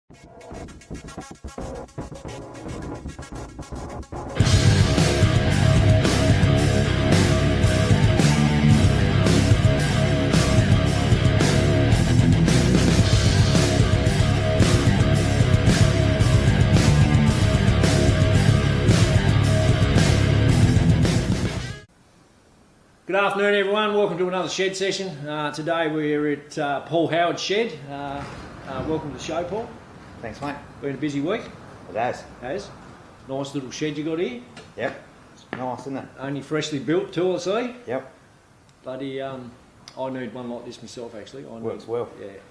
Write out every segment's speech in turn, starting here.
Good afternoon everyone, welcome to another shed session. Today we're at Paul Howard's shed. Welcome to the show, Paul. Thanks, mate. Been a busy week? It has. Has. Nice little shed you got here. Yep. It's nice, isn't it? Only freshly built too, I see. Yep. Bloody, I need one like this myself actually. Works well.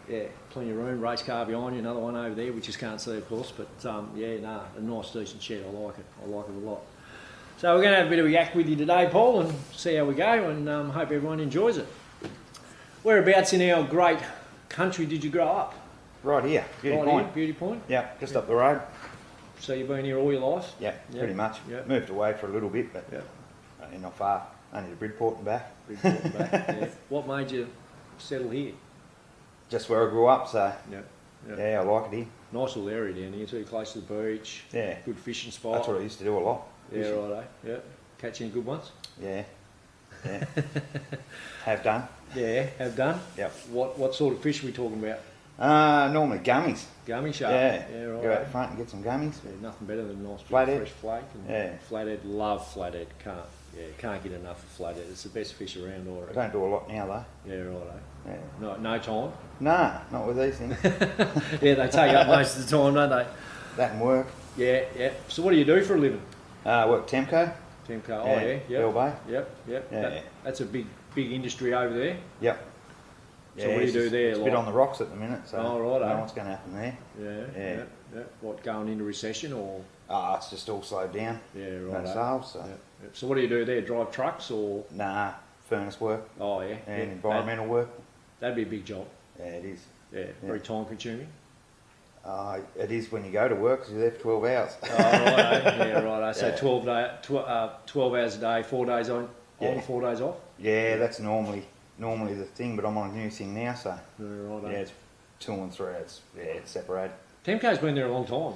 Yeah, plenty of room, race car behind you, another one over there which you can't see of course, but a nice decent shed, I like it a lot. So we're going to have a bit of a yak with you today, Paul, and see how we go, and hope everyone enjoys it. Whereabouts in our great country did you grow up? Right here, Beauty Point. Beauty Point? Yep, just up the road. So you've been here all your life? Yep, pretty much. Yep. Moved away for a little bit, but not far. Only to Bridport and back. What made you settle here? Just where I grew up, so yeah, I like it here. Nice little area down here too, close to the beach. Yeah. Good fishing spot. That's what I used to do a lot. Yeah, righto. Yeah. Catch any good ones? Yeah. Have done. Yeah, have done. Yep. What sort of fish are we talking about? Normally gummies. Gummy shark. Yeah, right. Go out the front and get some gummies. Yeah, nothing better than a nice Flathead. fresh flake. And flathead, love flathead. Can't get enough of flathead. It's the best fish around. I don't do a lot now though. Yeah, righto. Yeah. No time. Nah, not with these things. Yeah, they take up most of the time, don't they? That and work. Yeah. So what do you do for a living? Work Temco. Temco. Oh yeah. Bell Bay. Yep. Yeah. That's a big industry over there. Yep. So what do you do there? It's a bit on the rocks at the minute, so I don't know what's going to happen there. Yeah. What, going into recession or? It's just all slowed down. Yeah, right. No sales, so. Yep. So what do you do there? Drive trucks or? Nah, furnace work. Oh yeah. And environmental work. That'd be a big job. Yeah, it is. Yeah, very time consuming. It is when you go to work because you're there for 12 hours. Oh, righto. So 12 hours a day, 4 days on, 4 days off? Yeah, that's normally the thing, but I'm on a new thing now, so it's 2 and 3. It's separated. Temco's been there a long time.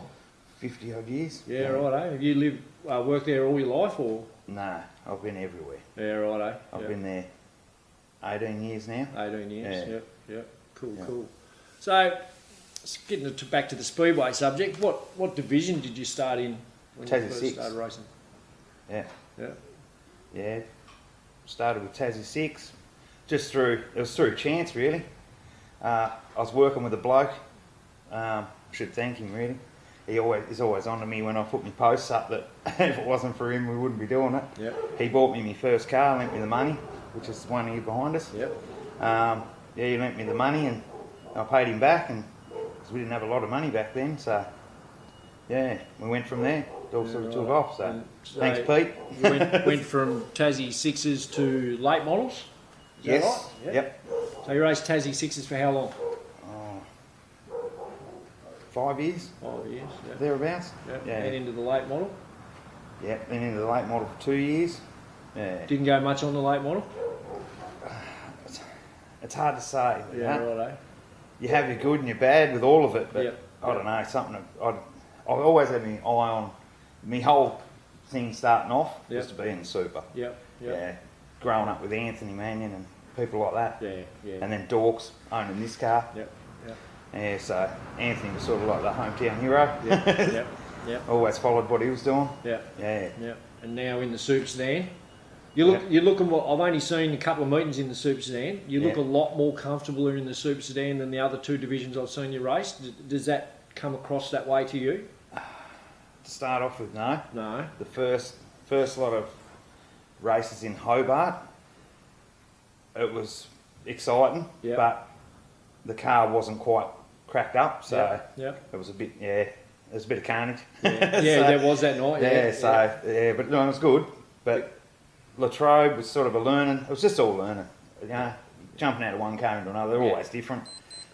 50 odd years. Yeah, righto. Have you worked there all your life or? Nah, I've been everywhere. Yeah, righto. I've been there 18 years now. 18 years. Yep. Cool. So, getting back to the speedway subject, what division did you start in when you first started racing? Yeah. Started with Tassie 6. It was through chance really. I was working with a bloke. Should thank him really. He's always on to me when I put my posts up that if it wasn't for him we wouldn't be doing it. Yep. He bought me my first car, lent me the money, which is the one here behind us. Yep. He lent me the money and I paid him back, and because we didn't have a lot of money back then, so we went from there. It all sort of took off. So thanks, Pete. You went from Tassie 6s to late models. Is that right? Yep. So you raced Tassie 6s for how long? 5 years. 5 years. Yep. Thereabouts. Yep. Yeah. And into the late model. Yep. Then into the late model for 2 years. Yeah. Didn't go much on the late model. It's hard to say. Yeah, righto. You have your good and your bad with all of it, but I don't know, I've always had my eye on my whole thing starting off was to be in the super. Yeah. Growing up with Anthony Mannion and people like that. Yeah. And then Dorks owning this car. Yeah, so Anthony was sort of like the hometown hero. Yep. Always followed what he was doing. Yeah. Yeah. And now in the soup sedan. You're looking. Well, I've only seen a couple of meetings in the super sedan. You look a lot more comfortable in the super sedan than the other two divisions I've seen you race. Does that come across that way to you? To start off with, no. No. The first lot of races in Hobart, it was exciting, but the car wasn't quite cracked up, so it was a bit, there was a bit of carnage. There was that night. But no, it was good. But Latrobe was sort of a learning. It was just all learning. You know, jumping out of one car into another, they're always different.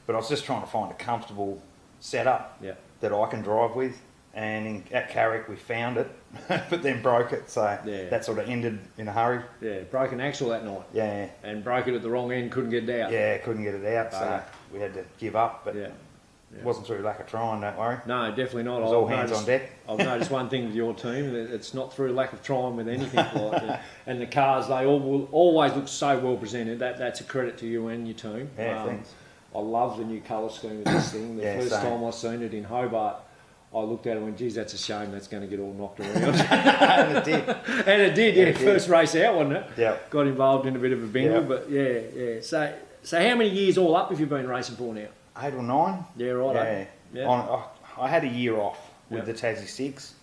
But I was just trying to find a comfortable setup that I can drive with. And at Carrick we found it, but then broke it, so that sort of ended in a hurry. Yeah, broke an axle that night. Yeah. And broke it at the wrong end, couldn't get it out. Yeah, couldn't get it out, so we had to give up. But Yeah. Wasn't through lack of trying, don't worry. No, definitely not. It was all hands on deck. I've noticed one thing with your team, that it's not through lack of trying with anything like that. And the cars, they all will always look so well presented. That's a credit to you and your team. Yeah, thanks. I love the new colour scheme of this thing. The Yeah, first same. time I seen it in Hobart, I looked at it and went, geez, that's a shame that's going to get all knocked around. And it did. And it did, yeah. It did. First race out, wasn't it? Yeah. Got involved in a bit of a bingle, Yeah. but yeah. So how many years all up have you been racing for now? 8 or 9. Yeah, right. Yeah. Yeah. I had a year off with Yep. the Tassie 6.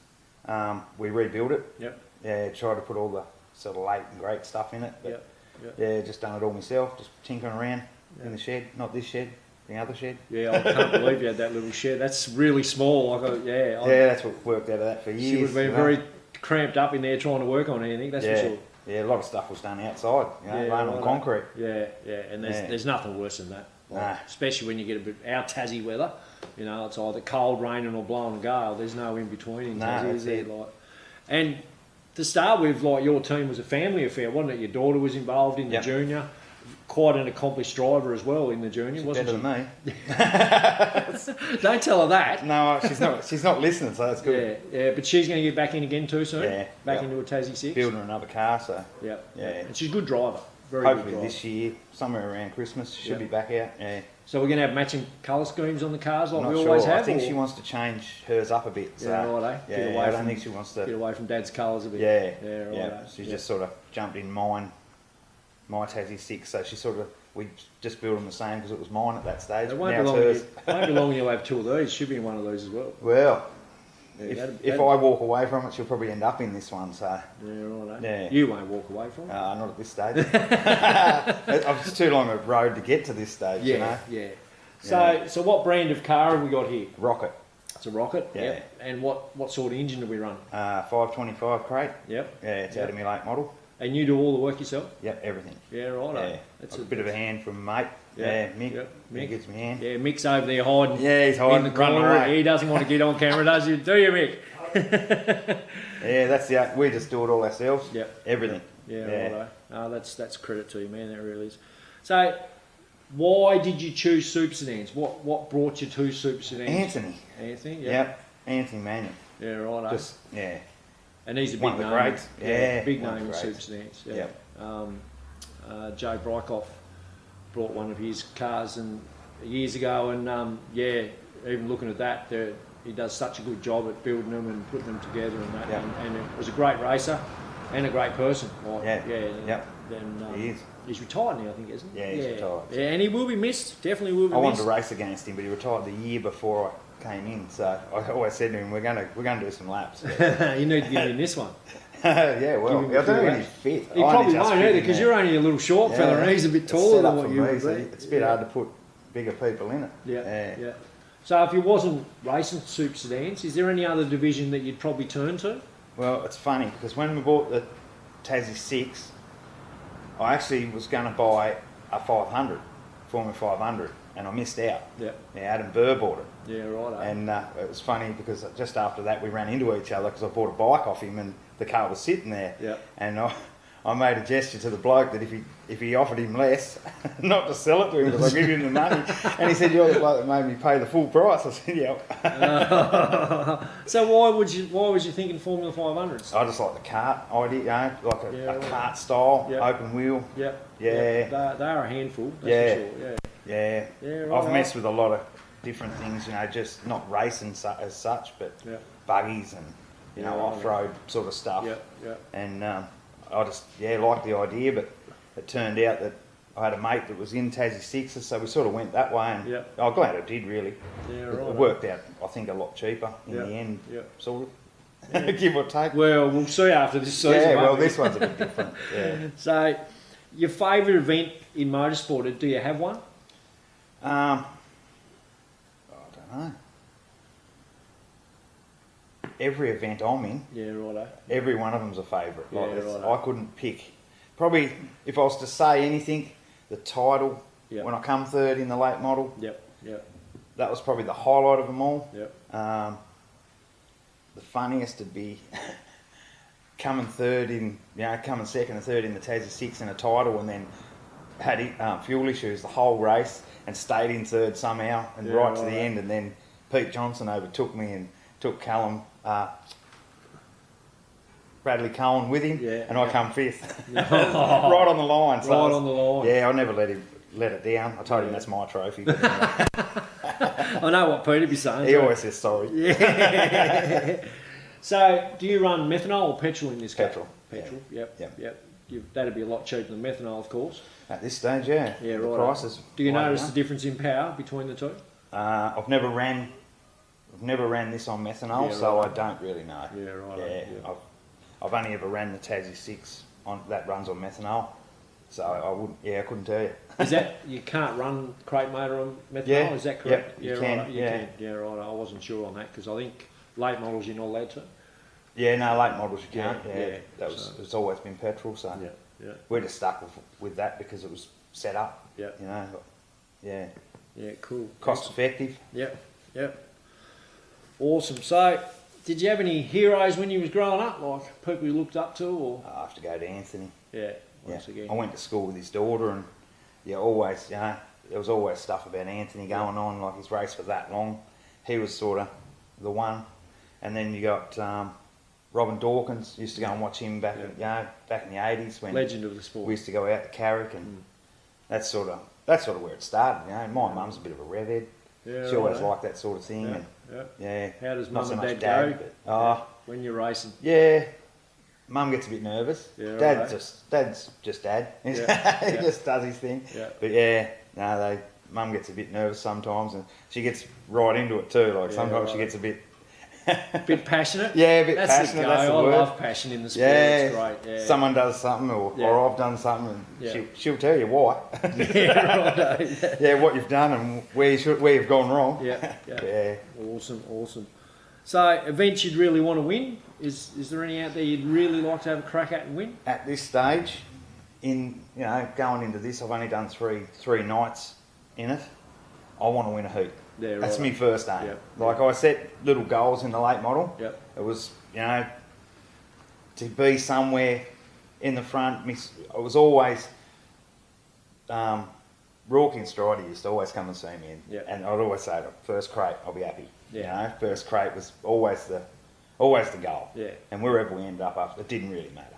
We rebuilt it. Yep. Yeah, tried to put all the sort of late and great stuff in it. But Yep. yeah, just done it all myself, just tinkering around in the shed. Not this shed, the other shed. Yeah, I can't believe you had that little shed. That's really small. Yeah, that's what worked out of that for years. She would have been you know. very cramped up in there trying to work on anything, that's for sure. Yeah, a lot of stuff was done outside, laying on right. concrete. Yeah, and there's nothing worse than that. Nah. Especially when you get a bit our Tassie weather. It's either cold, raining or blowing a gale. There's no in between in Nah, Tassie, that's is there? it. And to start with, your team was a family affair, wasn't it? Your daughter was involved in the Yep. junior. Quite an accomplished driver as well in the junior, wasn't Better she? than me. Don't tell her that. No, she's not. She's not listening, so that's good. Yeah, but she's going to get back in again too soon. Yeah, back yep. into a Tassie 6. Building another car, so Yeah, Yeah. and she's a good driver. Very hopefully good driver. this year, somewhere around Christmas, she should Yep. be back out. Yeah. So we're going to have matching colour schemes on the cars like I'm we not always sure. have. I think or she wants to change hers up a bit. So, Yeah, right, eh? Yeah, Get away I don't from- think she wants to. get away from Dad's colours a bit. Yeah, yeah, right. yeah. She just sort of jumped in my Tassie 6, so she sort of, we just built them the same because it was mine at that stage. It but won't now be it's long. hers. Won't be long. You'll have two of these. She'll be in one of these as well. Well, Yeah, if I walk away from it, she'll probably end up in this one. So Yeah, right. Yeah. You won't walk away from it. not at this stage. It's too long a road to get to this stage. Yeah, You know? yeah. Yeah. So what brand of car have we got here? Rocket, It's a Rocket. Yeah. Yep. And what sort of engine do we run? 525 crate. Yep. Yeah, it's Yep. out of my late model. And you do all the work yourself? Yep, everything. Yeah, right. Yeah, That's a bit of a hand from mate. Yeah, Mick. Yep. He Mick. gives me a hand. Yeah, Mick's over there hiding. Yeah, he's hiding, in the running corner. away. He doesn't want to get on camera, does he? Do you, Mick? Yeah, that's the. We just do it all ourselves. Yep. Everything. Yeah, Yeah. righto. No, that's credit to you, man. That really is. So, why did you choose super sedans? What brought you to super sedans? Anthony. Anthony. Yeah. Yep. Anthony Mannion. Yeah, right. Just yeah. And he's a one big of the name. greats. Yeah, big one of name in the super greats. sedans. Yeah. Yep. Joe Brykoff brought one of his cars and years ago, and even looking at that, he does such a good job at building them and putting them together and that. Yep. And it was a great racer and a great person. Like, Yeah. Yeah. Yep. Then, He is. He's retired now, I think, isn't he? Yeah, he's retired. Yeah, and he will be missed. Definitely will be I wanted missed. to race against him, but he retired the year before I came in. So I always said to him, "We're gonna do some laps." You need to get in this one. Yeah, well, Give him I a don't know few when he's fit. He I probably only just won't fit either in because there. you're only a little short fella and he's a bit It's taller set than up what for you me, would so be. it's a bit hard to put bigger people in it. Yeah. So if you wasn't racing super sedans, is there any other division that you'd probably turn to? Well, it's funny because when we bought the Tassie 6, I actually was going to buy a 500, Formula 500, and I missed out. Yeah. Yeah, Adam Burr bought it. Yeah, right. And it was funny because just after that we ran into each other because I bought a bike off him and the car was sitting there. Yeah. And I made a gesture to the bloke that if he offered him less, not to sell it to him because I'll give him the money. And he said, "You're the bloke that made me pay the full price." I said, "Yeah." So why was you thinking Formula 500s? I just like the kart idea, you know, like a right. kart style, Yeah. open wheel. Yeah. Yeah. They are a handful, that's Yeah. for sure. Yeah. Yeah, right I've on. messed with a lot of different things, you know, just not racing as such, but Yeah. buggies and, you Yeah, know, right. off-road sort of stuff. Yeah. And I just, liked the idea, but it turned out that I had a mate that was in Tassie Sixes, so we sort of went that way, and Yeah. I'm glad I did, really. Yeah, It right. worked out, I think, a lot cheaper in Yeah. the end, Yeah. sort of, give or take. Well, we'll see after this season. Yeah, won't well, we? this one's a bit different. Yeah. So, your favourite event in motorsport, do you have one? I don't know. Every event I'm in, Yeah, righto. every one of them's a favourite. Yeah, righto. I couldn't pick. Probably, if I was to say anything, the title, Yeah. when I come third in the late model, Yep. that was probably the highlight of them all. Yep. The funniest would be coming second and third in the Tassie Six in a title, and then had fuel issues the whole race and stayed in third somehow and right to the end. And then Pete Johnson overtook me and took Callum, Bradley Cohen with him, and I come fifth. Right on the line. So right on the line. Yeah, I never let it down. I told him that's my trophy. But I know what Pete'd be saying. He always says sorry. Yeah. So, do you run methanol or petrol in this car? Petrol. Petrol, yep. That'd be a lot cheaper than methanol, of course. At this stage, yeah. Yeah, the right. prices. Do you notice the difference in power between the two? I've never ran this on methanol, so I don't really know. Yeah, right. Yeah. I've only ever ran the Tassie 6 that runs on methanol, so I wouldn't. Yeah, I couldn't tell you. Is that you can't run crate motor on methanol? Yeah. Is that correct? Yep, you yeah, can. right. You can. Yeah, right. I wasn't sure on that because I think late models you're not allowed to. Yeah, no, late models you can't. Yeah. It's always been petrol, so we're just stuck with that because it was set up. Yeah. You know. Yeah. Yeah. Cool. Cost effective. Yep. Awesome. So, did you have any heroes when you was growing up, like people you looked up to, or? I have to go to Anthony. Yeah. Once again. I went to school with his daughter, and always, there was always stuff about Anthony going on. Like his race for that long, he was sort of the one. And then you got Robin Dawkins. Used to go and watch him back in the 80s when legend of the sport. We used to go out to Carrick, and that's sort of where it started. My mum's a bit of a revhead. Yeah, she always liked that sort of thing. How does not mum so and much dad but, go when you're racing? Yeah, mum gets a bit nervous. Yeah, Dad's just dad. He just does his thing. Yeah. But mum gets a bit nervous sometimes, and she gets right into it too. Like sometimes she gets a bit passionate. Yeah, a bit that's passionate. The that's the I word. love passion in the sport. It's great. Yeah. Someone does something, or I've done something, and she'll tell you why. What you've done and where you've gone wrong. Yeah. Awesome. So, events you'd really want to win? Is there any out there you'd really like to have a crack at and win? At this stage, going into this, I've only done three nights in it. I want to win a heat. Yeah, That's my first aim. Yep. I set little goals in the late model. Yep. It was, to be somewhere in the front. I was always, Rourke and Strider used to always come and see me, and I'd always say, first crate, I'll be happy. First crate was always the goal. Yeah. And wherever we ended up after, it didn't really matter.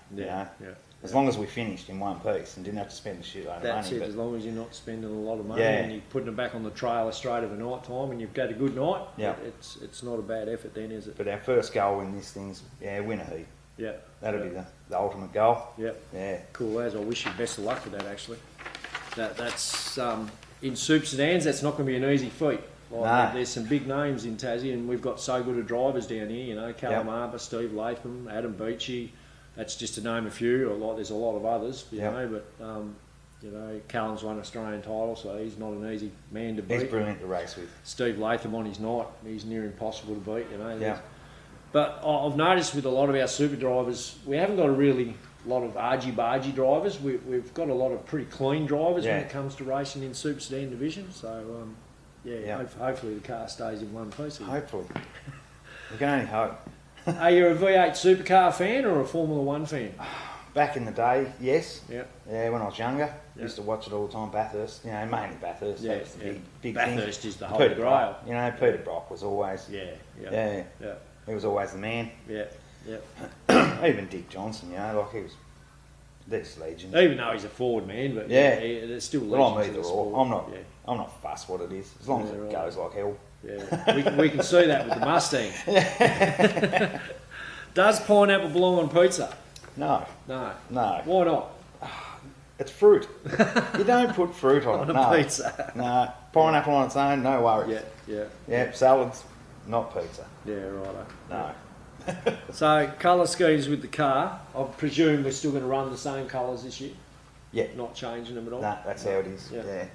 As long as we finished in one piece and didn't have to spend a shitload of money. That's it, as long as you're not spending a lot of money and you're putting it back on the trailer straight over night time and you've got a good night, it's not a bad effort then, is it? But our first goal in this thing's, win a heat. Yeah. That'll be the ultimate goal. Yeah. Cool as. I wish you best of luck with that, actually. That's in super sedans, that's not going to be an easy feat. There's some big names in Tassie, and we've got so good of drivers down here, Callum Arbour, Steve Latham, Adam Beachy. That's just to name a few. There's a lot of others, but Callum's won Australian title, so he's not an easy man to beat. He's brilliant to race with. Steve Latham on his night, he's near impossible to beat, But I've noticed with a lot of our super drivers, we haven't got a lot of argy-bargy drivers. We've got a lot of pretty clean drivers when it comes to racing in super sedan division. So, hopefully the car stays in one piece. Hopefully. We can only hope. Are you a V8 supercar fan or a Formula One fan? Back in the day, yes. Yeah, when I was younger. Used to watch it all the time, Bathurst. Mainly Bathurst. Yeah, That's the big Bathurst thing. is the holy grail. Peter Brock was always... Yeah. He was always the man. Yeah. Even Dick Johnson, he was... They're just legends. Even though he's a forward man, but they're still legends. Well, I'm either in the or. sport. I'm not fussed what it is, as long as it goes like hell. Yeah, we can see that with the Mustang. Does pineapple belong on pizza? No. Why not? It's fruit. You don't put fruit on a pizza. No. Pineapple on its own, no worries. Yeah. Salads, not pizza. Yeah, righto. No. So, colour schemes with the car. I presume we're still going to run the same colours this year? Yeah. Not changing them at all? No, that's how it is. Yeah.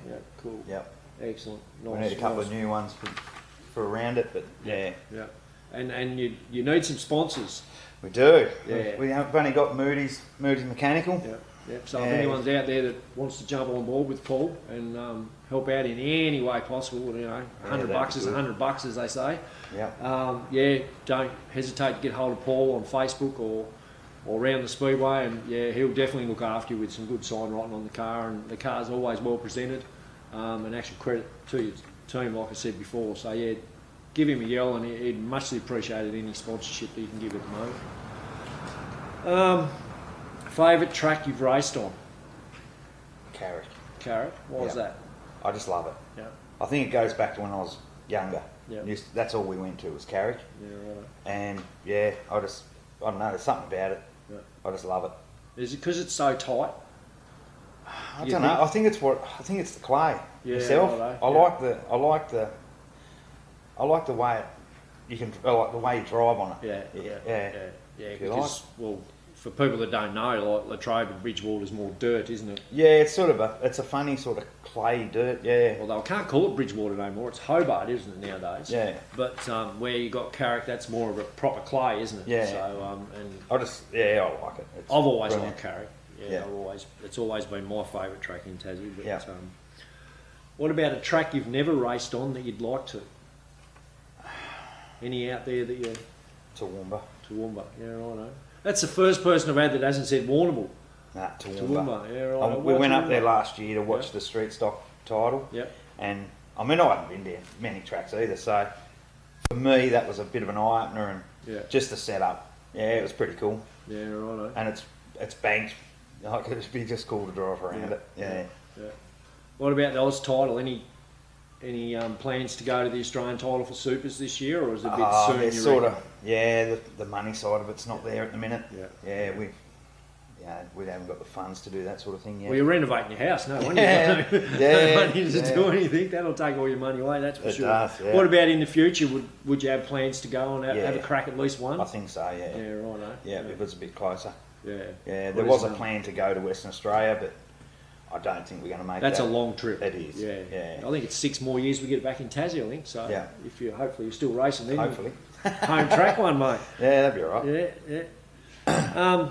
Cool. Yep. Excellent. Nice. We need a couple of new ones for around it, but Yeah. And you need some sponsors. We do. Yeah. We've only got Moody's Mechanical. Yeah. So if anyone's out there that wants to jump on board with Paul and help out in any way possible, $100 is $100, as they say. Yeah. Don't hesitate to get hold of Paul on Facebook or or around the speedway, and yeah, he'll definitely look after you with some good sign writing on the car, and the car's always well presented, and actual credit to your team, like I said before. So yeah, give him a yell, and he'd muchly appreciated any sponsorship that you can give at the moment. Favourite track you've raced on? Carrick. Carrick. Why was that? I just love it. Yeah. I think it goes back to when I was younger. Yeah. That's all we went to was Carrick. Yeah, right. And yeah, I don't know, there's something about it. Yeah. I just love it. Is it because it's so tight? I don't know. I think it's the clay itself. Right, I like the way the way you drive on it. Yeah. Because, well, for people that don't know, like Latrobe and Bridgewater is more dirt, isn't it? Yeah, it's a funny sort of clay dirt. Yeah. Well, they can't call it Bridgewater no more. It's Hobart, isn't it, nowadays? Yeah. But where you got Carrick, that's more of a proper clay, isn't it? Yeah. So and I like it. I've always brilliant. liked Carrick. Yeah. It's always been my favourite track in Tassie. But what about a track you've never raced on that you'd like to? Any out there that you? Toowoomba. Toowoomba. Yeah, right. That's the first person I've had that hasn't said Warrnambool. Nah, Toowoomba. Toowoomba. Yeah, right. We went up there last year to watch the street stock title. Yep. And I mean, I haven't been there many tracks either, so for me that was a bit of an eye opener, and just the setup. Yeah, it was pretty cool. Yeah, right. And it's banked. Like, it'd be just cool to drive around it. Yeah. What about the Oz title? Any plans to go to the Australian title for supers this year, or is it a bit soon? There's sort of the money side of it's not there at the minute. We haven't got the funds to do that sort of thing yet. Well, you're renovating your house, no wonder you've got no money to do anything. That'll take all your money away, that's for sure. Does, yeah. What about in the future? Would you have plans to go and have a crack at least once? I think so, yeah. Yeah, right. Yeah, if it's a bit closer. Yeah. There was a plan to go to Western Australia, but I don't think we're going to make that. That's a long trip. It is. Yeah. I think it's 6 more years we get back in Tassie, I think. So if hopefully you're still racing then. Hopefully. Home track one, mate. Yeah, that'd be all right. Yeah.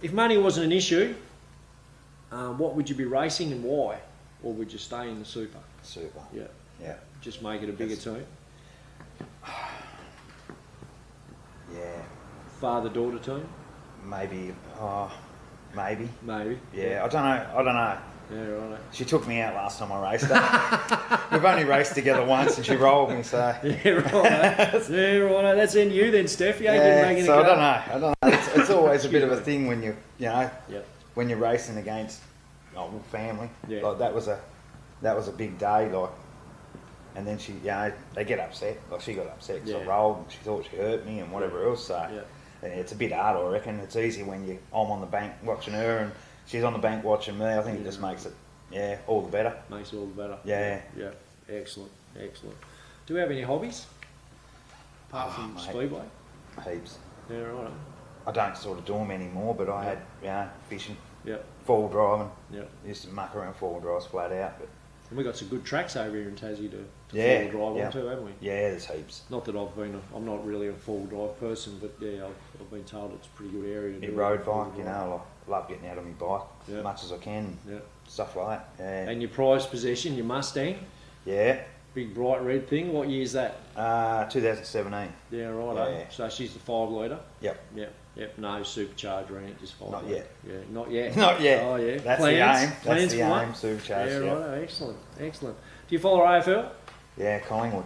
If money wasn't an issue, what would you be racing and why? Or would you stay in the super? Super. Yeah. Just make it a bigger team? Yeah. Father-daughter team? Maybe. Maybe. Yeah, I don't know. Yeah, right. She took me out last time I raced her. We've only raced together once and she rolled me, so... Yeah, right. That's in you then, Steph. You ain't getting back in the car. I don't know. It's always a bit of a thing when when you're racing against family. Yeah. Like that was a big day, like, and then they get upset. Like she got upset because I rolled and she thought she hurt me and whatever else. So it's a bit hard, I reckon. It's easy when I'm on the bank watching her and she's on the bank watching me. I think it just makes it, all the better. Makes it all the better. Yeah. Yeah. Excellent. Do we have any hobbies? Apart from speedway? Heaps. Yeah, right. I don't sort of do them anymore, but I had, fishing, four-wheel driving. Used to muck around four-wheel drives flat out. But and we've got some good tracks over here in Tassie to four-wheel drive on too, haven't we? Yeah, there's heaps. Not that I'm not really a four-wheel drive person, but I've been told it's a pretty good area to do road bike, I love getting out on my bike as much as I can. Stuff like that. Yeah. And your prized possession, your Mustang? Yeah. Big bright red thing. What year's that? 2017. Yeah, right. Yeah. So she's the 5 litre. Yep. No supercharger or anything, just 5 Not litre. yet. Yeah, not yet. Not yet. Oh yeah. That's Plans? the aim. Plans That's the for aim. one? Supercharged. Yeah, right. Excellent. Do you follow AFL? Yeah, Collingwood.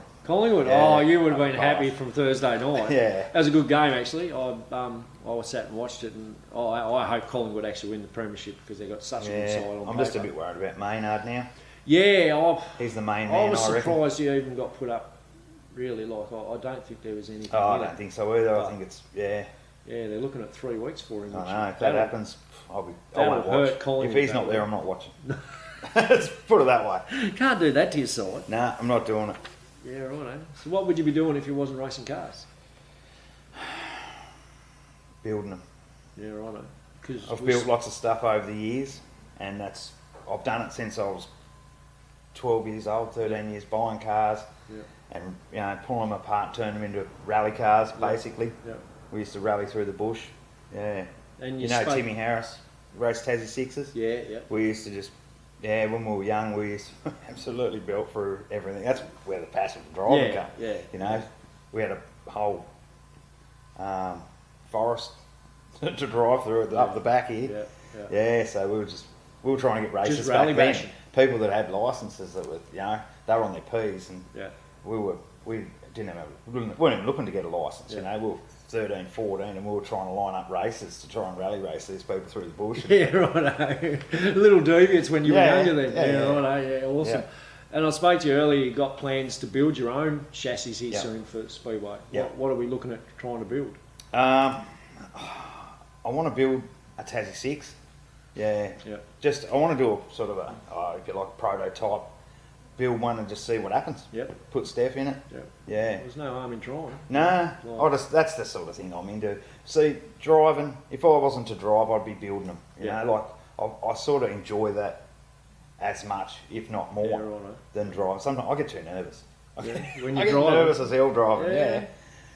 Yeah. Oh, you would have been happy from Thursday night. Yeah. That was a good game actually. I sat and watched it, and I hope Collingwood actually win the premiership because they got such a good side on paper. I'm just a bit worried about Maynard now. Yeah, he's the main I man. was reckon. surprised he even got put up. Really, I don't think there was anything. I don't think so either. I think it's Yeah, they're looking at 3 weeks for him. I know. If that happens, I won't hurt watch. Collingwood, If he's not there, I'm not watching. Let's put it that way. Can't do that to your side. Nah, I'm not doing it. Yeah, right. So what would you be doing if you wasn't racing cars? Building them. Yeah, right. Because I've built lots of stuff over the years, and I've done it since I was 12 years old, 13 years, buying cars, and pulling them apart, turning them into rally cars, basically. Yeah. We used to rally through the bush. Yeah. And Timmy Harris, raced Tassie Sixes. Yeah. We used to just, when we were young, we used to absolutely built through everything. That's where the passion for driving came. Yeah. We had a whole forest to drive through it up the back here. Yeah, so we were trying to get races Just rally back bashing. then. People that had licences that were, they were on their P's, and we weren't even looking to get a licence. We were 13, 14, and we were trying to line up races to try and rally race these people through the bush. Yeah, right. Little deviants when you were younger then. Yeah, awesome. Yeah. And I spoke to you earlier, you got plans to build your own chassis here soon for Speedway. What are we looking at trying to build? I want to build a Tassie 6. I want to do a sort of if you like, prototype, build one and just see what happens. Put Steph in it. There's no harm in trying. Nah, that's the sort of thing I'm into. See, driving, if I wasn't to drive, I'd be building them. You know, like, I sort of enjoy that as much, if not more, than driving. Sometimes I get too nervous. When you I get drive, nervous as hell driving,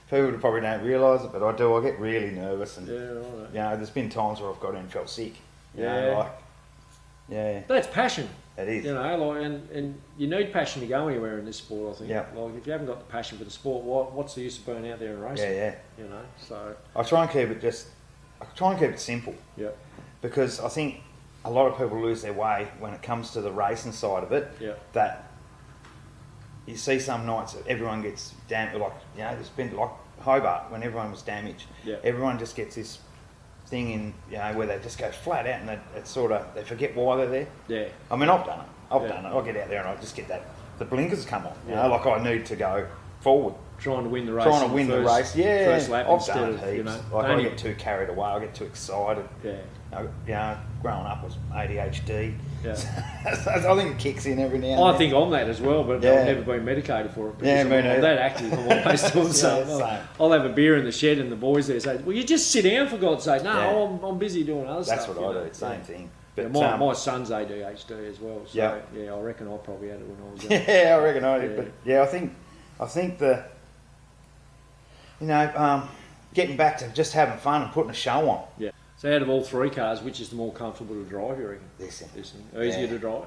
People probably don't realise it, but I do. I get really nervous, and there's been times where I've got in and felt sick. That's passion. It is. And you need passion to go anywhere in this sport, I think. Yeah. Like, if you haven't got the passion for the sport, what's the use of being out there and racing? So I try and keep it simple. Because I think a lot of people lose their way when it comes to the racing side of it. That you see some nights that everyone gets damaged, there's been like Hobart when everyone was damaged. Everyone just gets this thing in, where they just go flat out, and it's sort of, they forget why they're there. I mean, I've done it. I've done it. I get out there and I just get the blinkers come on. Like I need to go forward. Trying to win the race. First lap I've instead done of, heaps. I get too carried away. I get too excited. Growing up was ADHD. I think it kicks in every now and then. I think I'm that as well, but I've never been medicated for it. Yeah, me I'm that active. I'm always doing something. I'll have a beer in the shed, and the boys there say, "Well, you just sit down for God's sake." No, I'm busy doing other stuff. That's what I do. Same thing. But my son's ADHD as well. So I reckon I probably had it when I was young. I reckon I did. But I think getting back to just having fun and putting a show on. So out of all three cars, which is the more comfortable to drive, you reckon? This thing. Easier to drive?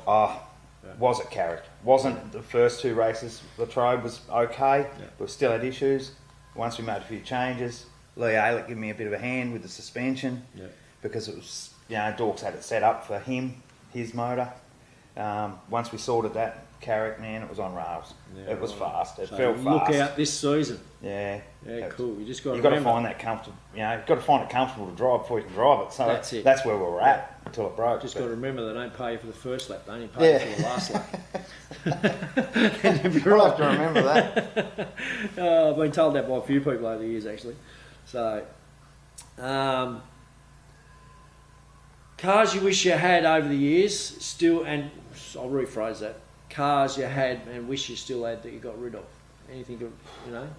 Was it Carrick? Wasn't the first two races. Latrobe was okay, but we still had issues. Once we made a few changes, Lee Aylick gave me a bit of a hand with the suspension because it was, Dorks had it set up for him, his motor. Once we sorted that, Carrick, man, it was on rails. It was fast. It felt fast. Look out this season. Cool. You just got to find that comfortable. You've got to find it comfortable to drive before you can drive it. So that's where we were at until it broke. Just got to remember they don't pay you for the first lap. They only pay you for the last lap. You'll have to remember that. I've been told that by a few people over the years, actually. So, cars you wish you had over the years, still, and I'll rephrase that. Cars you had and wish you still had that you got rid of. Anything to,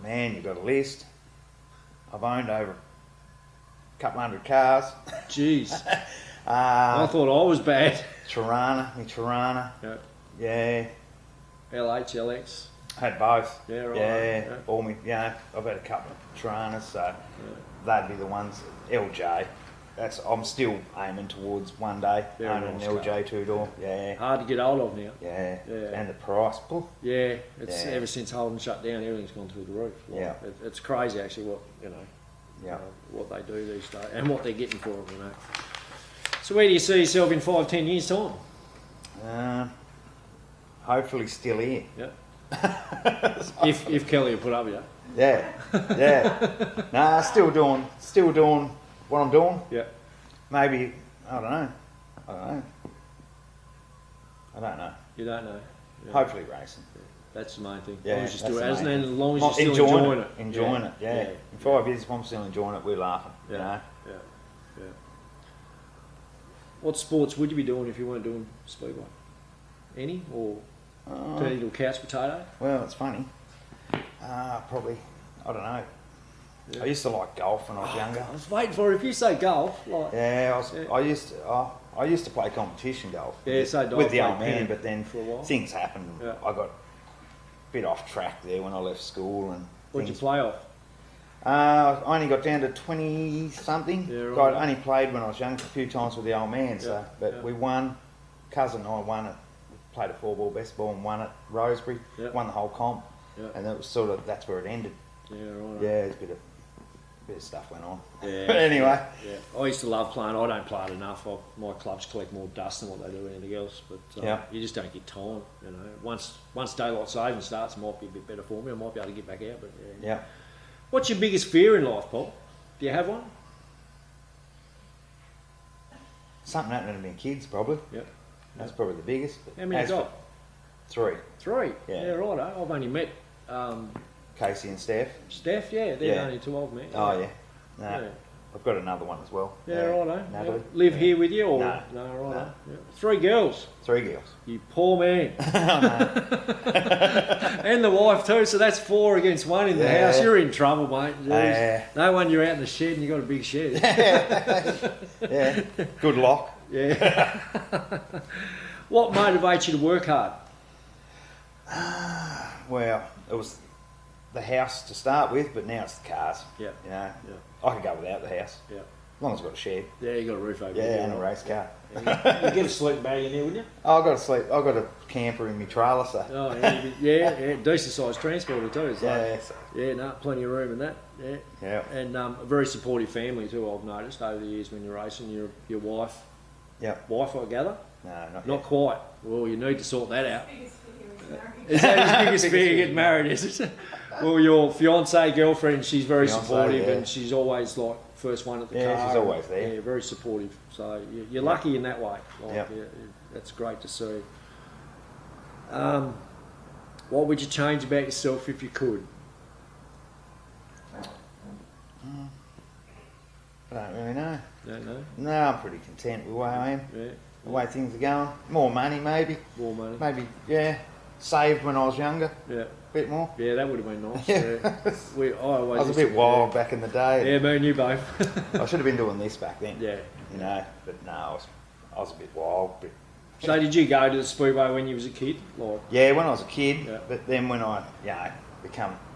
Man, you've got a list. I've owned over a couple hundred cars. Jeez. I thought I was bad. Tirana. Yeah. LH, LX. Had both. Yeah, right. I've had a couple of Tiranas, so they'd be the ones. LJ. I'm still aiming towards one day owning an LJ two-door. Hard to get hold of now. And the price. It's ever since Holden shut down, everything's gone through the roof. It's crazy actually what what they do these days and what they're getting for them. So where do you see yourself in 5-10 years' time? Hopefully still here. if Kelly will put up with you. Nah, still doing what I'm doing. Maybe, I don't know. You don't know. Hopefully racing. That's the main thing. As long as you're still enjoying it. Enjoying it. In 5 years, if I'm still enjoying it, we're laughing. What sports would you be doing if you weren't doing Speedway? Any? Or turn into a couch potato? Well, it's funny. Probably, I don't know. I used to like golf when I was younger. I was waiting for it. If you say golf, I used to play competition golf. With the old man, but then things happened. I got a bit off track there when I left school. And what'd you play off? I only got down to 20 something. I only played when I was young a few times with the old man. We won. Cousin and I won it. Played a 4-ball best ball and won at Rosebery. Won the whole comp. And that was that's where it ended. It's a bit of stuff went on. Yeah. But anyway. Yeah. I used to love playing. I don't play it enough. My clubs collect more dust than what they do anything else. But you just don't get time. You know, once daylight saving starts, it might be a bit better for me. I might be able to get back out. But yeah. What's your biggest fear in life, Paul? Do you have one? Something happening to my kids, probably. Yep. That's probably the biggest. But How many you got? 3. 3? Yeah. Right. I've only met Casey and Steph. Steph, they're only 2 old men. Oh, yeah. No, I've got another one as well. Yeah, righto. Natalie. Live here with you? Or? No. No, righto. No. Yeah. 3 girls? 3 girls. You poor man. Oh, no. And the wife too, so that's 4 against 1 in the house. You're in trouble, mate. No wonder you're out in the shed and you've got a big shed. Yeah. Good lock. Yeah. What motivates you to work hard? Well, it was the house to start with, but now it's the cars. Yeah. You know, I could go without the house. Yeah. As long as I've got a shed. Yeah, you got a roof over Yeah, your and a race car. Yeah, you get a sleeping bag in there, wouldn't you? Oh, I've got a camper in my trailer, so. Oh, yeah, decent sized transporter too. So. Yeah, so. Yeah, no, plenty of room in that. Yeah. Yeah. And a very supportive family too. I've noticed over the years when you're racing, your wife. Yeah. Wife, I gather. No, not Not yet. quite. Well, you need to sort that out. Is that his biggest fear, getting married? Is it? Well, your fiance, girlfriend, she's very supportive, and she's always like first one at the car. Yeah, she's always there. Yeah, very supportive. So you're lucky in that way. Like, yeah, that's great to see. What would you change about yourself if you could? I don't really know. Don't know. No, I'm pretty content with where I am. Yeah. The way things are going. More money, maybe. More money. Maybe, yeah. Saved when I was younger. Yeah. A bit more. Yeah, that would have been nice. Yeah. I was a bit wild back in the day. Yeah, me and you both. I should have been doing this back then. Yeah. You know, but no, I was a bit wild. So did you go to the Speedway when you was a kid? Like? Yeah, when I was a kid. Yeah. But then when I,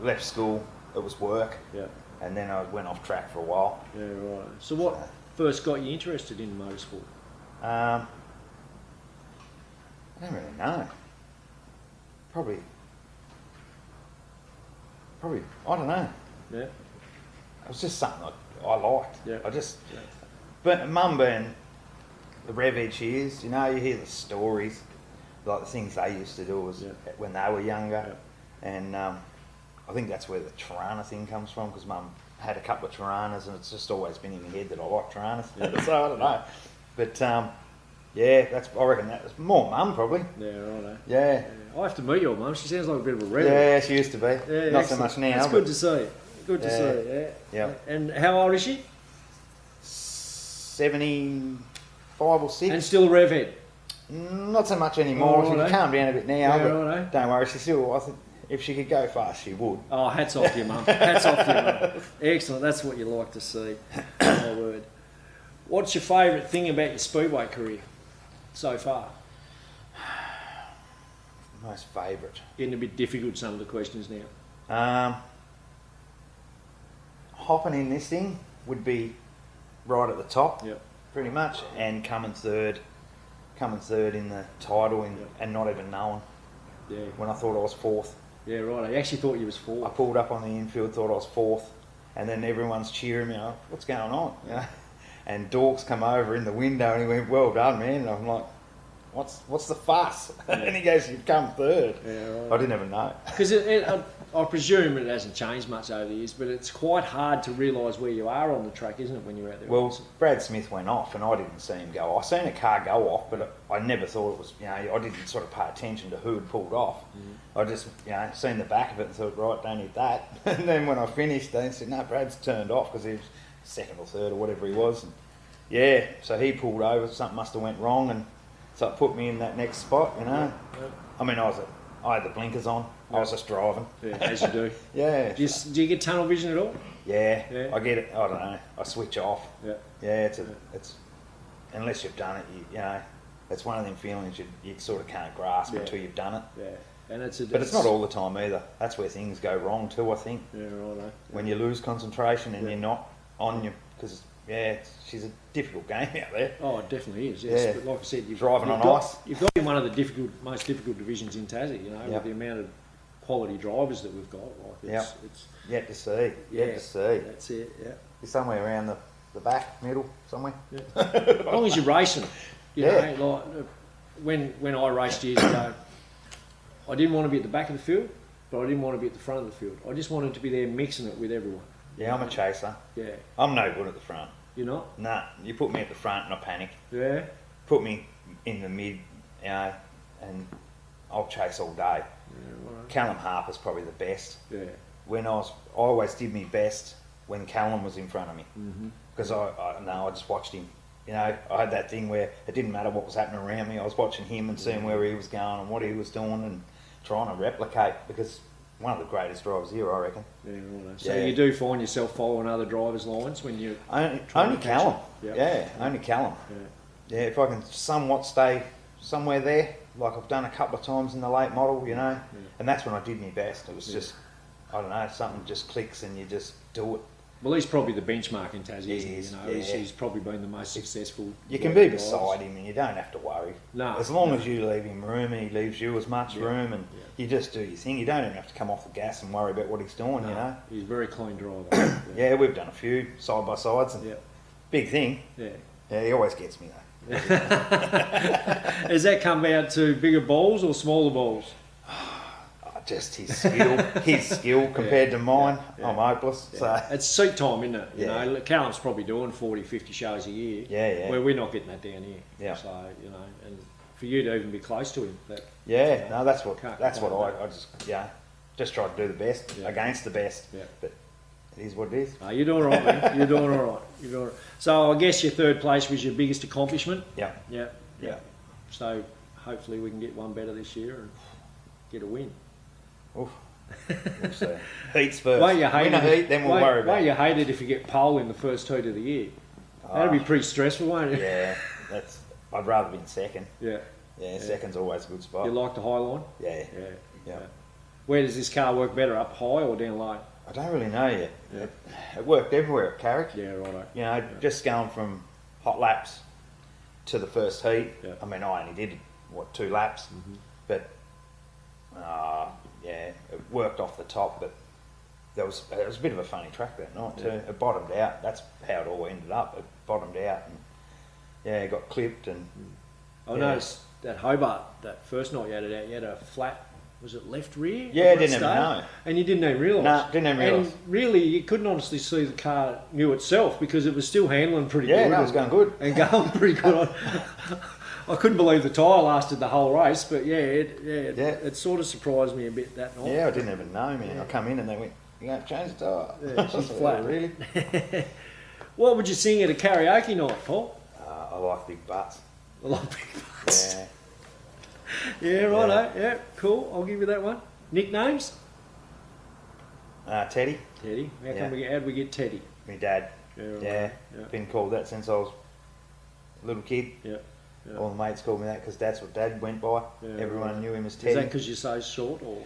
left school, it was work. Yeah. And then I went off track for a while. Yeah, right. So what first got you interested in motorsport? I don't really know. Probably, I don't know. Yeah. It was just something I liked. Yeah. But Mum being the rev she is, you know, you hear the stories, like the things they used to do when they were younger. Yeah. And I think that's where the Tirana thing comes from, because Mum had a couple of Tiranas and it's just always been in my head that I like Tiranas. Yeah. So I don't know. But I reckon that was more Mum probably. Yeah, right. Yeah. I have to meet your mum. She sounds like a bit of a rebel. Yeah, she used to be. Yeah, not so much now. It's good to see. Good to see. Yeah. Yeah. And how old is she? 75 or 6. And still a rev head? Not so much anymore. She's calmed down a bit now. Yeah, but right. don't worry, she still. I think if she could go fast, she would. Oh, hats off to your mum. Hats off to your mum. Excellent. That's what you like to see. My word. What's your favourite thing about your Speedway career so far? Most favourite. Getting a bit difficult, some of the questions now. Hopping in this thing would be right at the top, yep. Pretty much, and coming third in the title and not even knowing. Yeah. When I thought I was 4th. Yeah, right. I actually thought you was 4th. I pulled up on the infield, thought I was 4th, and then everyone's cheering me. Like, what's going on? You know? And Dorks come over in the window and he went, "Well done, man." And I'm like, What's the fuss? Yeah. And he goes, "You've come 3rd." Yeah, right. I didn't even know. Because I presume it hasn't changed much over the years, but it's quite hard to realise where you are on the track, isn't it, when you're out there? Well, Brad Smith went off and I didn't see him go off. I seen a car go off, but I never thought it was, I didn't sort of pay attention to who had pulled off. I just, seen the back of it and thought, right, don't hit that. And then when I finished, they said, "No, Brad's turned off," because he was 2nd or 3rd or whatever he was. And so he pulled over, something must have went wrong, and so it put me in that next spot, Yeah. I mean, I had the blinkers on. I was just driving. Yeah, as you do. Yeah. Do you get tunnel vision at all? Yeah. Yeah. I get it. I don't know. I switch off. Yeah. Yeah. It's unless you've done it, it's one of them feelings you sort of can't grasp until you've done it. Yeah. And but it's not all the time either. That's where things go wrong too, I think. Yeah, right. When you lose concentration and you're not on your, because she's a difficult game out there. Oh, it definitely is. Yes. Yeah. But like I said, Driving on ice. You've got in one of the most difficult divisions in Tassie. With the amount of quality drivers that we've got. Like it's Yet to see. yeah, Yet to see. that's it. Yeah. You're somewhere around the back, middle, somewhere. Yeah. As long as you're racing, you Yeah. know, like when I raced years ago, I didn't want to be at the back of the field, but I didn't want to be at the front of the field. I just wanted to be there mixing it with everyone. Yeah, I'm a chaser. Yeah. I'm no good at the front. You're not? Nah, you put me at the front and I panic. Yeah. Put me in the mid, you know, and I'll chase all day. Yeah, right. Callum Harper's probably the best. Yeah. I always did me best when Callum was in front of me, because I just watched him. You know, I had that thing where it didn't matter what was happening around me. I was watching him and seeing where he was going and what he was doing and trying to replicate, because one of the greatest drivers here, I reckon. Yeah, right. So Yeah. you do find yourself following other drivers' lines when you Only to catch Callum. up. Yep. Yeah, only Callum. Yeah. Yeah, if I can somewhat stay somewhere there, like I've done a couple of times in the late model, you know, and that's when I did my best. It was just, I don't know, something just clicks and you just do it. Well, he's probably the benchmark in Tassie, He isn't he? is, You know, yeah. he's probably been the most successful. You can be drivers. beside him and you don't have to worry. No, As long no. as you leave him room and he leaves you as much room and you just do your thing, you don't even have to come off the gas and worry about what he's doing, you know. He's a very clean driver. Yeah, we've done a few side by sides and Yeah. big thing. Yeah. Yeah, he always gets me though. Has that come down to bigger balls or smaller balls? Just his skill compared to mine, I'm hopeless. So It's seat time, isn't it? You Yeah. know, Callum's probably doing 40, 50 shows a year. Yeah. Where we're not getting that down here. Yeah. So, you know, and for you to even be close to him, that, yeah, no, that's what Can't I just try to do the best against the best. Yeah. But it is what it is. you're doing all right, man. You're doing all right. You're doing all right. So I guess your third place was your biggest accomplishment. Yeah. Yeah. Yeah. So hopefully we can get one better this year and get a win. Oof. We'll see. Heats first. Won't you hate Win a it? heat, then we'll worry about Won't it. you hate it if you get pole in the first heat of the year? That'd be pretty stressful, won't it? Yeah, I'd rather be in second. Yeah. Yeah, second's always a good spot. You like the high line? Yeah. Yeah. Where does this car work better, up high or down low? I don't really know yet. Yeah. It worked everywhere at Carrick. Yeah, righto. You know, just going from hot laps to the first heat. Yeah. I mean, I only did, 2 laps? But, yeah, it worked off the top, but it was a bit of a funny track that night too. It bottomed out. That's how it all ended up. It bottomed out and, yeah, it got clipped and... I noticed that Hobart, that first night you had it out, you had a flat, was it left rear? Yeah, Up didn't that even stage? know. And you didn't even realise? No, didn't even realise. And really, you couldn't honestly see the car knew itself because it was still handling pretty Yeah, good. no, it was going good. And going pretty good. I couldn't believe the tyre lasted the whole race, but it sort of surprised me a bit that night. Yeah, I didn't even know, man. I come in and they went, "You going to change the tyre?" Yeah, she's flat. Really? What would you sing at a karaoke night, Paul? I like big butts. I like big butts. Yeah. Yeah, righto. Yeah, cool. I'll give you that one. Nicknames? Teddy, Teddy. How'd we get Teddy? my dad. Yeah, right. Yeah, Yeah. been called that since I was a little kid. Yeah. Yeah. All the mates called me that because that's what Dad went by. Yeah, Everyone right. knew him as Is Teddy. that because you're so short, or?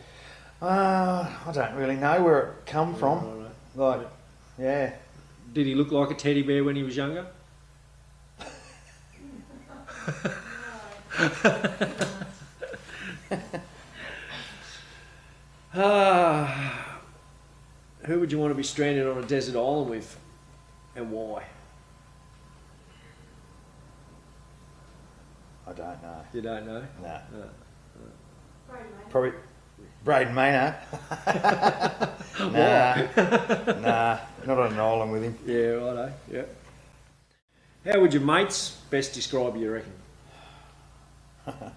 I don't really know where it come from. Right. Like, yeah. Did he look like a teddy bear when he was younger? Who would you want to be stranded on a desert island with, and why? I don't know. You don't know? Nah. No. Probably Braden Maynard. Nah, not on an island with him. Yeah, righto. Yeah. How would your mates best describe you, you reckon?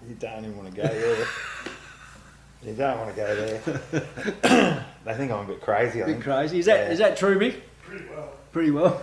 You don't even want to go there. You don't want to go there. They think I'm a bit crazy, I Bit think. crazy. Is that true, Mick? Pretty well. Pretty well.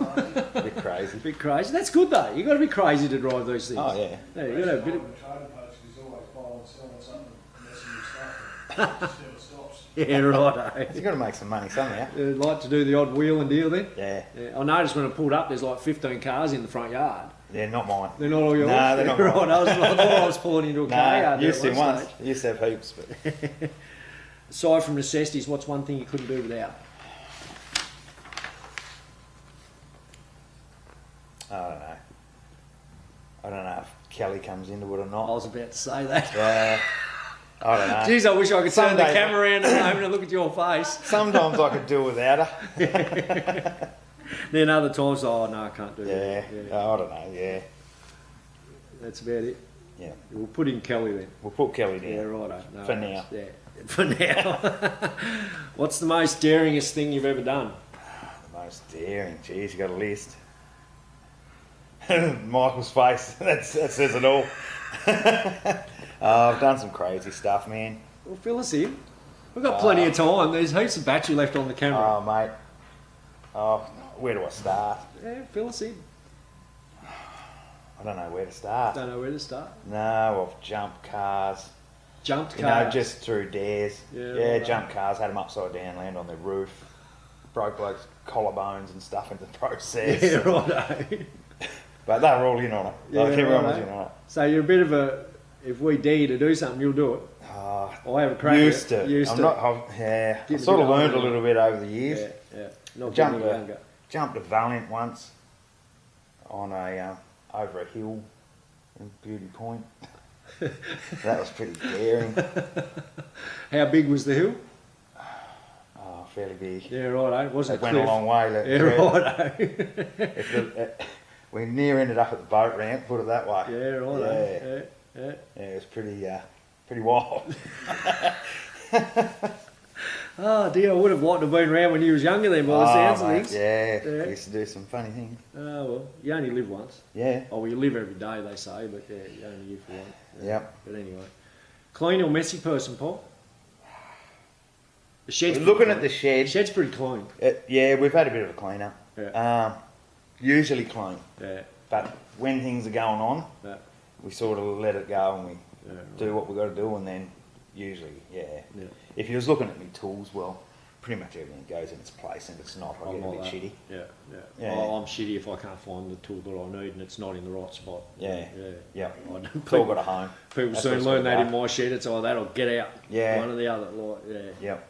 A bit crazy. Bit crazy. That's good though. You've got to be crazy to drive these things. Oh, yeah. Yeah, you got to have a bit of... The trading post is always buying and selling something, messing with stuff. It just never stops. Yeah, right. You've got to make some money somehow. Like to do the odd wheel and deal then? Yeah. Yeah. I noticed when I pulled up, there's like 15 cars in the front yard. Yeah, not mine. They're not all yours? No, they're not Right, mine. I thought I was pulling into a car No, yard. used there to at one once. stage. Used to have heaps, but Aside from necessities, what's one thing you couldn't do without? I don't know. I don't know if Kelly comes into it or I not. was about to say that. I don't know. Geez, I wish I could turn the Someday- camera around at the moment and look at your face. Sometimes I could do without her. Then other times, oh no, I can't do Yeah. that. I don't know. Yeah. That's about it. Yeah. We'll put in Kelly then. We'll put Kelly down. Yeah, righto. No For worries. now. Yeah, for now. What's the most daringest thing you've ever done? The most daring. Jeez, you got a list. Michael's face. That says it all. I've done some crazy stuff, man. Well, fill us in. We've got plenty of time. There's heaps of battery left on the camera. Oh, mate. Oh, where do I start? Yeah, fill us in. I don't know where to start. Don't know where to start. No, I've jumped cars. Jumped You cars. know, just through dares. Yeah, Yeah, right. jumped cars, had them upside down, land on their roof. Broke blokes' collarbones and stuff in the process. Yeah, righto. But they were all in on it. Yeah, Like, everyone was righto. in on it. So you're a bit of a. If we dare you to do something, you'll do it. I have a crack. Used at it. to. Used I'm to. not, yeah, Getting I a sort bit of learned a older. little bit over the years. Yeah, yeah. Not Jumped getting a- younger. Jumped a Valiant once on a over a hill in Beauty Point. That was pretty daring. How big was the hill? Oh, fairly big. Yeah, righto. Wasn't It a went a cliff. long way. That Yeah, righto. We near ended up at the boat ramp. Put it that way. Yeah, righto. Yeah. Yeah. Yeah, it was pretty wild. Oh dear, I would have liked to have been around when you was younger then, by the sounds of mate, things. yeah, Yeah. we used to do some funny things. Oh well, you only live once. Yeah. Oh, well, you live every day, they say, but yeah, you only live for one. Yep. But anyway, clean or messy person, Paul? The shed's We're pretty looking at clean. the shed. Shed's pretty clean. Yeah, we've had a bit of a clean up. Yeah. Usually clean, Yeah. but when things are going on, Yeah. we sort of let it go and we Yeah. Right. do what we got to do, and then usually, yeah. Yeah. If you was looking at me tools, well, pretty much everything goes in its place, and if it's not, I I'm get a like bit that. shitty. Yeah, yeah. Yeah. I'm shitty if I can't find the tool that I need and it's not in the right spot. Yeah. Yeah. Yeah. I don't- It's all got a home. People That's soon what's learn gotta that in go. my shed. It's either that or get out. Yeah. One or the other. Like, yeah. Yep.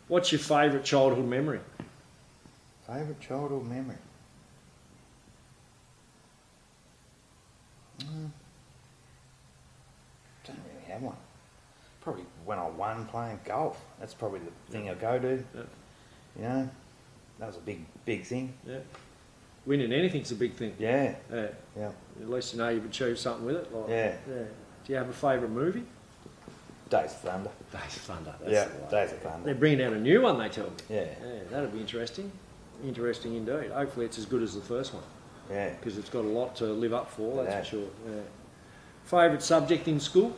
What's your favourite childhood memory? Favourite childhood memory? Don't really have one. Probably when I won playing golf. That's probably the thing I go to. Yeah. You know, that was a big thing. Yeah. Winning anything's a big thing. Yeah, Yeah. yeah. At least you know you've achieved something with it. Like, Yeah. Yeah. Do you have a favourite movie? Days of Thunder. Days of Thunder. That's Yeah, the one. Days of Thunder. They're bringing out a new one, they tell me. Yeah, Yeah, that'll be interesting. Interesting indeed. Hopefully it's as good as the first one yeah. because it's got a lot to live up for, that's Yeah. for sure. Yeah. Favourite subject in school?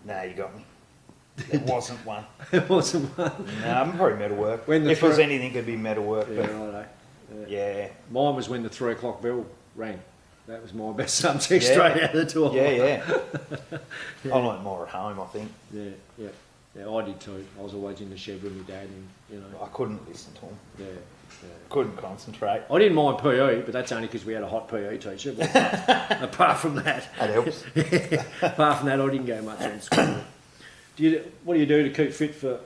No, you got me. There wasn't one. It wasn't one. No, I'm probably metalwork. When the If there's thro- anything, it'd be metalwork. Yeah, But righto. Yeah. yeah, Mine was when the 3 o'clock bell rang. That was my best subject Yeah. straight out the door. yeah. I learnt more at home, I think. Yeah, yeah. Yeah, I did too. I was always in the shed with my dad and, you know, I couldn't listen to them. yeah. Couldn't concentrate. I didn't mind PE, but that's only because we had a hot PE teacher. But apart from that, That helps. apart from that, I didn't go much in school. What do you do to keep fit for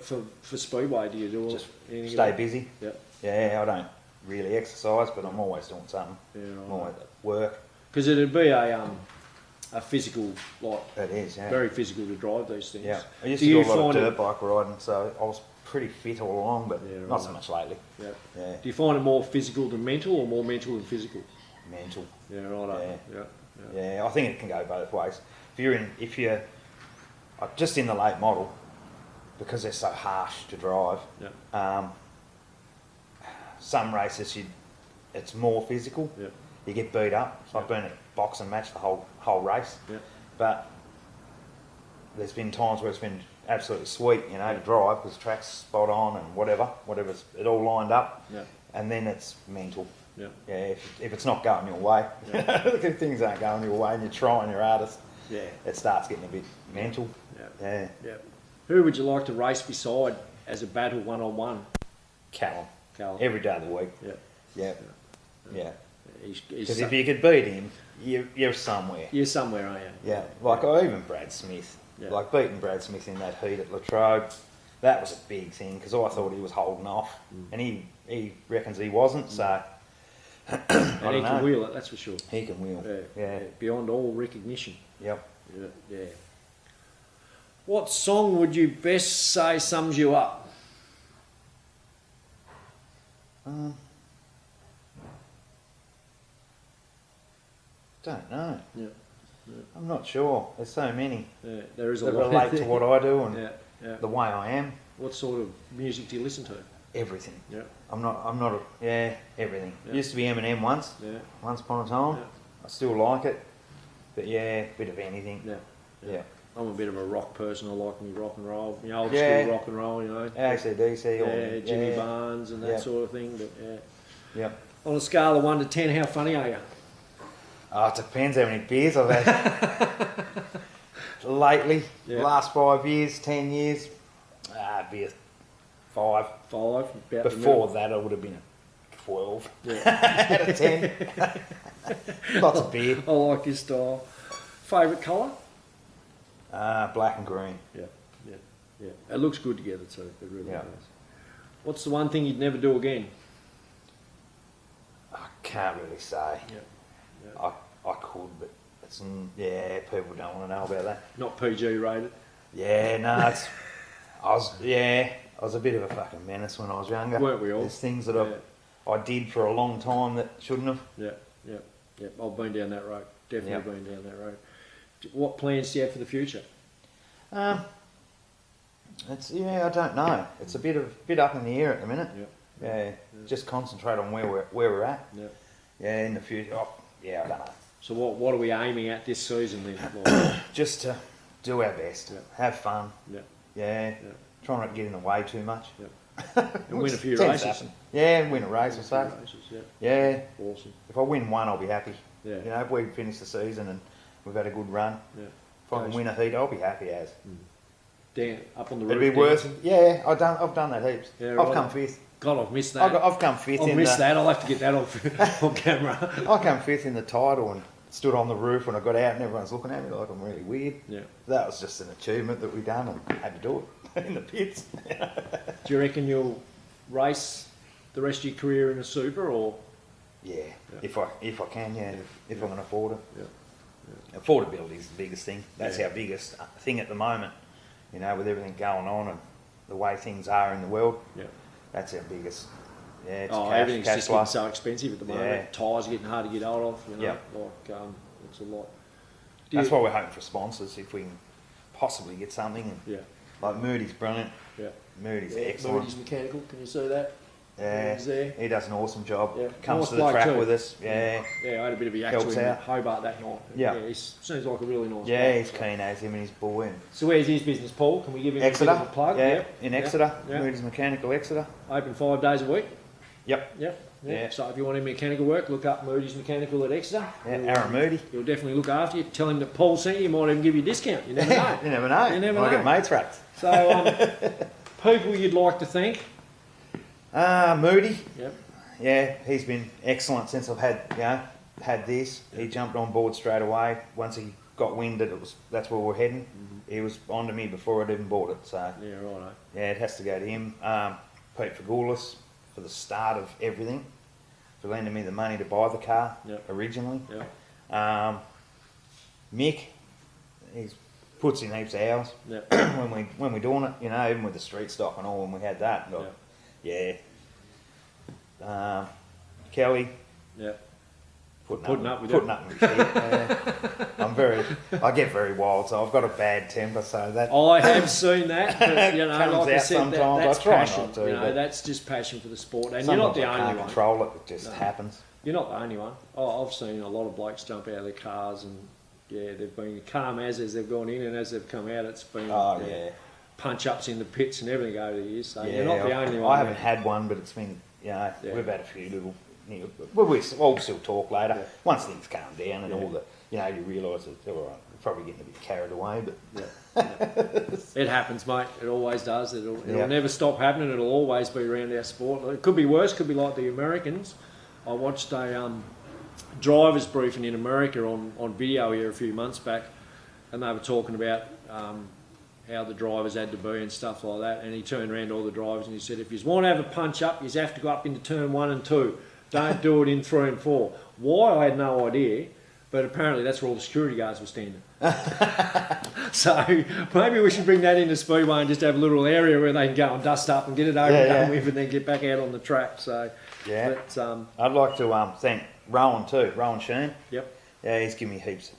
speedway? Do you do Just anything? stay busy. Yep. Yeah, I don't really exercise, but I'm always doing something. Yeah, I'm always at work. Because it'd be a physical, like It is, yeah. very physical to drive these things. Yeah. I used Do to do you a lot of find it- dirt bike riding, so I was pretty fit all along, but Yeah, not so right. much lately. Yeah. Yeah. Do you find it more physical than mental, or more mental than physical? Mental. Yeah, right. Yeah. Yeah. Yeah, I think it can go both ways. If you're just in the late model, because they're so harsh to drive, Yeah. some races it's more physical. Yeah. You get beat up. So I've been at boxing match the whole race. Yeah. But there's been times where it's been absolutely sweet, you know, to drive because the track's spot on and whatever's it all lined up. Yeah. And then it's mental. Yeah. Yeah, if it's not going your way, if things aren't going your way and you're trying your hardest, Yeah. it starts getting a bit mental. Yeah. Yeah. Yeah. Who would you like to race beside as a battle one-on-one? Callum. Callum. Every day of the week. Yeah. Yeah. Yeah. He's Because if you could beat him, you're somewhere. you're somewhere, aren't you? Yeah. Like even Brad Smith. Yeah. Like beating Brad Smith in that heat at Latrobe, that was a big thing because I thought he was holding off, and he reckons he wasn't. So And don't he can know. wheel it, that's for sure. He can wheel. Yeah. Beyond all recognition. Yep. Yeah. What song would you best say sums you up? Don't know. Yeah. I'm not sure. There's so many Yeah, there is a that lot. relate to what I do and Yeah. the way I am. What sort of music do you listen to? Everything. Yeah. I'm not everything. Yeah. Used to be Eminem once upon a time. Yeah. I still like it. But yeah, bit of anything. Yeah. I'm a bit of a rock person. I like me rock and roll, old Yeah. school rock and roll, AC/DC. Yeah, Jimmy Barnes and that Yeah. sort of thing. But Yep. on a scale of 1 to 10, how funny are you? Oh, it depends how many beers I've had. Lately, Yeah. last 5 years, 10 years, be a 5. 5. About Before that, I would have been a 12 the middle. Yeah. out of 10. Lots of beer. I like your style. Favourite colour? Black and green. Yeah. It looks good together too. It really Yeah. does. What's the one thing you'd never do again? I can't really say. Yeah. I could, but it's people don't want to know about that. Not PG rated. Yeah, no, I was a bit of a fucking menace when I was younger. Weren't we all? There's things that I did for a long time that shouldn't have. Yeah. I've been down that road. Definitely Yep. been down that road. What plans do you have for the future? I don't know. It's a bit up in the air at the minute. Yep. Yeah, just concentrate on where we're at. Yeah. Yeah, in the future. I don't know. So what are we aiming at this season then? Like, Just to do our best, Yeah. have fun. yeah. Yeah, try not to get in the way too much. And win a few Tends to races. happen. Yeah, and win a race or so. Races, yeah. Yeah, Awesome. if I win one, I'll be happy. Yeah. You know, if we finish the season and we've had a good run, Yeah. if I can win a heat, I'll be happy as. Down up on the It'd roof. be worth. dancing. Yeah, I've done that heaps. Yeah, I've right. come fifth. God, I've missed that. I've come fifth I've in missed the. that. I'll have to get that on camera. I come fifth in the title and stood on the roof when I got out, and everyone's looking at me like I'm really weird. Yeah. That was just an achievement that we done and had to do it in the pits. Do you reckon you'll race the rest of your career in a super or? Yeah, if I can, if I can afford it. Yeah. Affordability is the biggest thing. That's Yeah. our biggest thing at the moment. You know, with everything going on and the way things are in the world, Yeah. that's our biggest. Yeah, it's Everything's cash just flow. getting so expensive at the moment. Yeah. Tyres are getting hard to get hold of. Yeah. Like it's a lot. That's why we're hoping for sponsors if we can possibly get something. And Yeah. like Moody's brilliant. Yeah. Moody's Yeah, excellent. Moody's Mechanical. Can you see that? Yeah, Moody's there. he does an awesome job. Yeah. Comes Nice to the bloke track too. with us. Yeah, Yeah, I had a bit of a yak Helps to him out. at Hobart that night. Yeah. He seems like a really nice yeah, bloke. he's keen as him and his boy. And So where's his business, Paul? Can we give him Exeter, a bit of a plug? yeah, in Exeter. Yeah. Moody's Mechanical Exeter. Open 5 days a week. Yep. Yeah. So if you want any mechanical work, look up Moody's Mechanical at Exeter. Yeah, He'll, Aaron Moody. He'll definitely look after you. Tell him that Paul sent you. He might even give you a discount. You never know. You never know. You never Might know. get mates rates. So people you'd like to thank. Moody. Yep. Yeah, he's been excellent since I've had this. He jumped on board straight away. Once he got wind that that's where we're heading, he was on to me before I'd even bought it. So Yeah, right. yeah, it has to go to him. Pete Fagoulis for the start of everything, for lending me the money to buy the car Yep. originally. Yeah. Mick, he puts in heaps of hours Yeah. when we're doing it. You know, even with the street stock and all, when we had that. Like, yeah. Kelly, Yeah. putting up with putting it. up with shit. I get very wild, so I've got a bad temper. So that I have seen that, but you know, Comes like I out said, sometimes. that's I try not passion. to, You know, but that's just passion for the sport, and you're not sometimes the I only can't one. control it. It just No. happens. You're not the only one. I've seen a lot of blokes jump out of their cars, and they've been calm as they've gone in, and as they've come out, it's been Oh yeah, punch ups in the pits and everything over the years. So yeah. you're not the only one. I haven't had one, but it's been Yeah. we've had a few little. But we'll still talk later. Yeah. Once things calm down and Yeah. all the, you realise that all right, we're probably getting a bit carried away, but It happens, mate. It always does. It'll Yeah. never stop happening. It'll always be around our sport. It could be worse. Could be like the Americans. I watched a drivers briefing in America on video here a few months back, and they were talking about how the drivers had to be and stuff like that. And he turned around to all the drivers and he said, if you want to have a punch up, you have to go up into turn 1 and 2. Don't do it in 3 and 4. Why, I had no idea, but apparently that's where all the security guards were standing. So maybe we should bring that into Speedway and just have a little area where they can go and dust up and get it over and done with and then get back out on the track. So, Yeah. but, I'd like to thank Rowan too, Rowan Sheen. Yep. Yeah, he's given me heaps,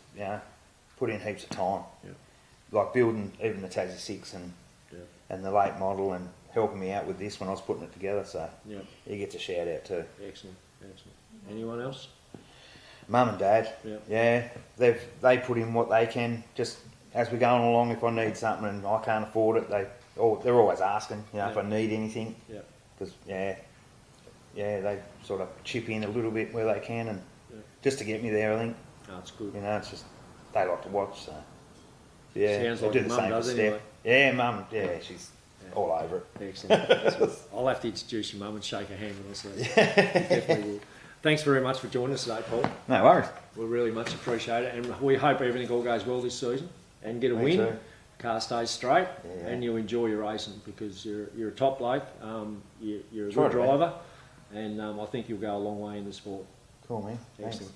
put in heaps of time. Yep. Like building even the Tassie 6 Yep. and the late model and helping me out with this when I was putting it together. So Yep. he gets a shout out too. Excellent. Anyone else? Mum and Dad, Yep. they put in what they can. Just as we're going along, if I need something and I can't afford it, they're always asking, if I need anything. Yeah. Because they sort of chip in a little bit where they can, and just to get me there, I think. Oh, it's good. It's just they like to watch. So yeah, Sounds they like do your the mum same for does Steph. anyway. Yeah, Mum. Yeah, she's all over it. Excellent. That's good. I'll have to introduce your mum and shake her hand with us. So definitely will. Thanks very much for joining us today, Paul. No worries. We really much appreciate it, and we hope everything all goes well this season and get a Me win. too. Car stays straight, Yeah. and you enjoy your racing because you're a top bloke. You're a Try good to be. driver, and I think you'll go a long way in the sport. Cool, man. Thanks. Excellent.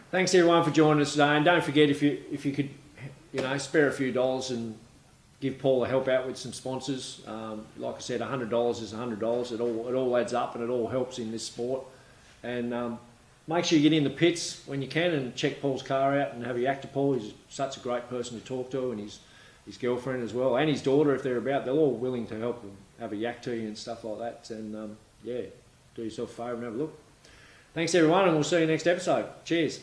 Thanks everyone for joining us today, and don't forget if you could, spare a few dollars and give Paul a help out with some sponsors. Like I said, $100 is $100. It all adds up and it all helps in this sport. And make sure you get in the pits when you can and check Paul's car out and have a yak to Paul. He's such a great person to talk to, and his girlfriend as well, and his daughter if they're about. They're all willing to help him have a yak to you and stuff like that. And do yourself a favour and have a look. Thanks everyone, and we'll see you next episode. Cheers.